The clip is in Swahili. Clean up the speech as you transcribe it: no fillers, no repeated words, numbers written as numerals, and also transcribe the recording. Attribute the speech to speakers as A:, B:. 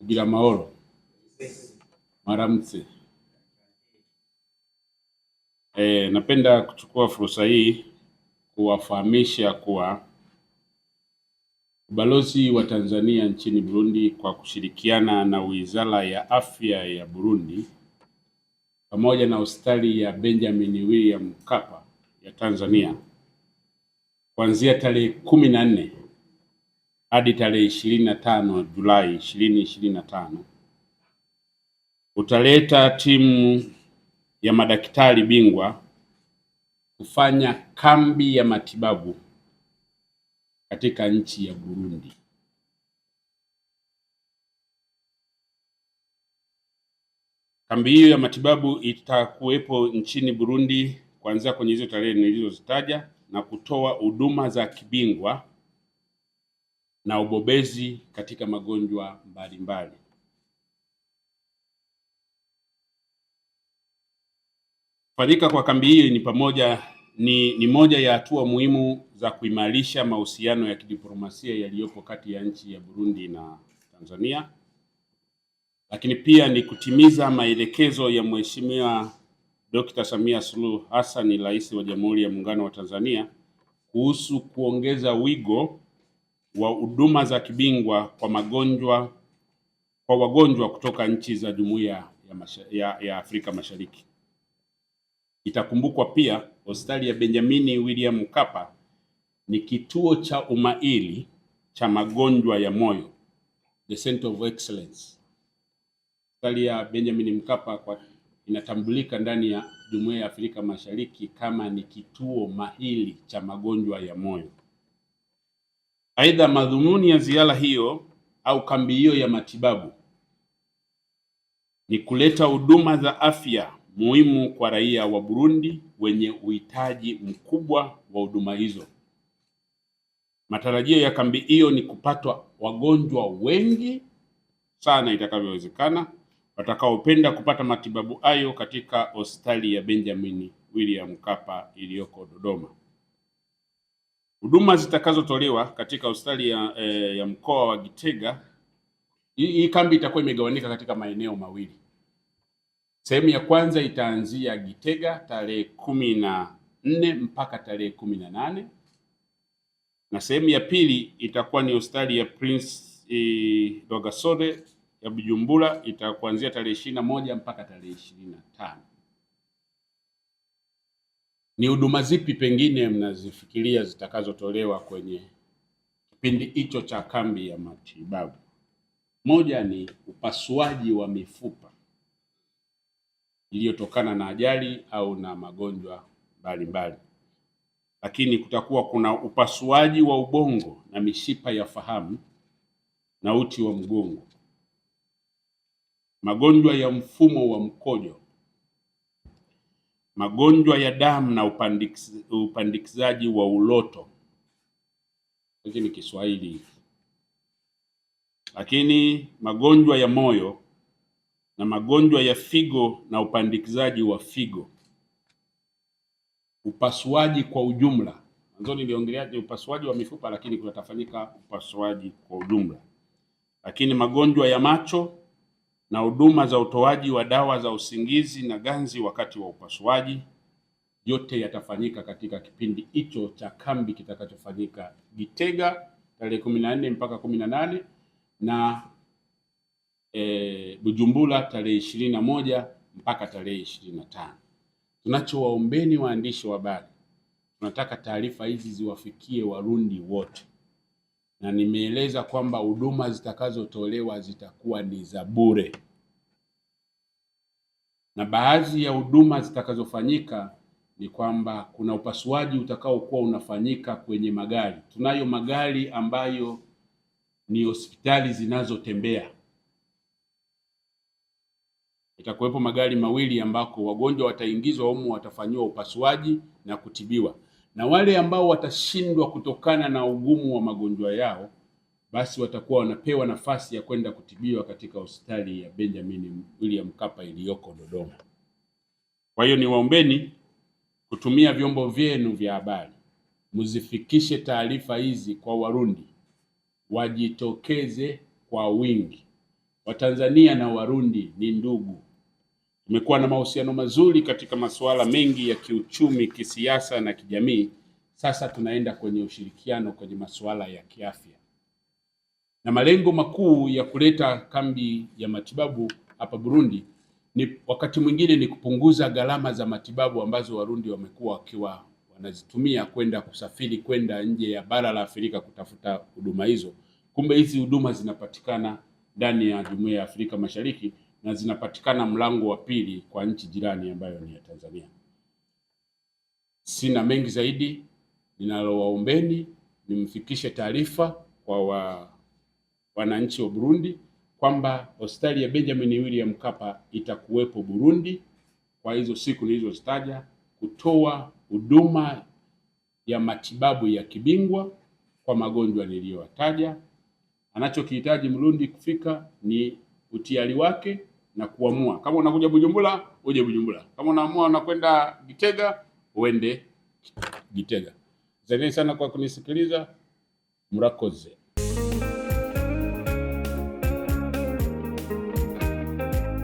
A: Bila Maoro Maramse. Napenda kuchukua fursa hii kuwafahamisha kuwa ubalozi wa Tanzania nchini Burundi kwa kushirikiana na Wizara ya Afya ya Burundi pamoja na hospitali ya Benjamin William Mkapa ya Tanzania kuanzia tarehe 14 hadi tarehe 25 Julai 2025 utaleta timu ya madaktari bingwa kufanya kambi ya matibabu katika nchi ya Burundi. Kambi hiyo ya matibabu itakuwepo nchini Burundi kuanzia kwenye hizo tarehe nilizozitaja na kutoa huduma za kibingwa na ubobezi katika magonjwa mbalimbali. Kufanyika kwa kambi hii ni moja ya hatua muhimu za kuimarisha mahusiano ya kidiplomasia yaliyopo kati ya nchi ya Burundi na Tanzania, lakini pia ni kutimiza maelekezo ya Mheshimiwa Dr. Samia Suluhu Hassan, Rais wa Jamhuri ya Muungano wa Tanzania, kuhusu kuongeza wigo wa huduma za kibingwa kwa wagonjwa kutoka nchi za Jumuiya ya Afrika Mashariki. Itakumbukwa pia hospitali ya Benjamin William Mkapa ni kituo cha umahiri cha magonjwa ya moyo, the Center of Excellence. Hospitali ya Benjamin Mkapa inatambulika ndani ya Jumuiya ya Afrika Mashariki kama ni kituo mahiri cha magonjwa ya moyo. Aidha, madhumuni ya ziara hiyo au kambi hiyo ya matibabu ni kuleta huduma za afya muhimu kwa raia wa Burundi wenye uhitaji mkubwa wa huduma hizo. Matarajio ya kambi hiyo ni kupatwa wagonjwa wengi sana itakavyowezekana watakaopenda kupata matibabu hayo katika hospitali ya Benjamin William Mkapa iliyoko Dodoma. Huduma zitakazotolewa katika hospitali ya mkoa wa Gitega, hii kambi itakuwa imegawanyika katika maeneo mawili. Sehemu ya kwanza itaanzia Gitega tarehe 14 mpaka tarehe 18, na sehemu ya pili itakuwa ni hospitali ya Prince Rwagasore ya Bujumbura, itakuanzia tarehe 21 mpaka tarehe 25. Ni huduma zipi pengine mnazifikiria zitakazotolewa kwenye kipindi hicho cha kambi ya matibabu? Moja ni upasuaji wa mifupa iliyotokana na ajali au na magonjwa mbalimbali. Lakini kutakuwa kuna upasuaji wa ubongo na mishipa ya fahamu na uti wa mgongo, magonjwa ya mfumo wa mkojo, magonjwa ya damu na upandikizaji wa uloto. Hiki ni Kiswahili. Lakini magonjwa ya moyo na magonjwa ya figo na upandikizaji wa figo, upasuaji kwa ujumla. Mwanzo niliongelea upasuaji wa mifupa, lakini kunatafanyika upasuaji kwa ujumla. Lakini magonjwa ya macho na huduma za utoaji wa dawa za usingizi na ganzi wakati wa upasuaji, yote yatafanyika katika kipindi hicho cha kambi kitakachofanyika Gitega tarehe 14 mpaka 18 na Bujumbura tarehe 21 mpaka tarehe 25. Tunachowaombeni waandishi wa habari, tunataka taarifa hizi ziwafikie Warundi wote, na nimeeleza kwamba huduma zitakazotolewa zitakuwa ni za bure, na baadhi ya huduma zitakazofanyika ni kwamba kuna upasuaji utakaokuwa unafanyika kwenye magari. Tunayo magari ambayo ni hospitali zinazotembea. Itakuwepo magari mawili ambako wagonjwa wataingizwa humu, watafanyiwa upasuaji na kutibiwa, na wale ambao watashindwa kutokana na ugumu wa magonjwa yao, basi watakuwa wanapewa nafasi ya kwenda kutibiwa katika hospitali ya Benjamin William Mkapa iliyoko Dodoma. Kwa hiyo niwaombeni kutumia vyombo vyenu vya habari, mzifikishe taarifa hizi kwa Warundi, wajitokeze kwa wingi. Watanzania na Warundi ni ndugu. Tumekuwa na mahusiano mazuri katika masuala mengi ya kiuchumi, kisiasa na kijamii. Sasa tunaenda kwenye ushirikiano kwenye masuala ya kiafya, na malengo makuu ya kuleta kambi ya matibabu hapa Burundi ni wakati mwingine ni kupunguza gharama za matibabu ambazo Warundi wamekuwa wakiwa wanazitumia kwenda kusafiri kwenda nje ya bara la Afrika kutafuta huduma hizo. Kumbe hizi huduma zinapatikana ndani ya Jumuiya ya Afrika Mashariki na zinapatikana mlango wa pili kwa nchi jirani ambayo ni ya Tanzania. Sina mengi zaidi, ninalowaombeni nimfikishe taarifa kwa wananchi wa Burundi kwamba hospitali ya Benjamin William Mkapa itakuwepo Burundi kwa hizo siku nilizozitaja kutoa huduma ya matibabu ya kibingwa kwa magonjwa niliyotaja. Anachokihitaji Mrundi kufika ni utiari wake na kuamua. Kama unakuja Bujumbura, uje Bujumbura. Kama unaamua unakwenda Gitega, uende Gitega. Asante sana kwa kunisikiliza. Murakoze.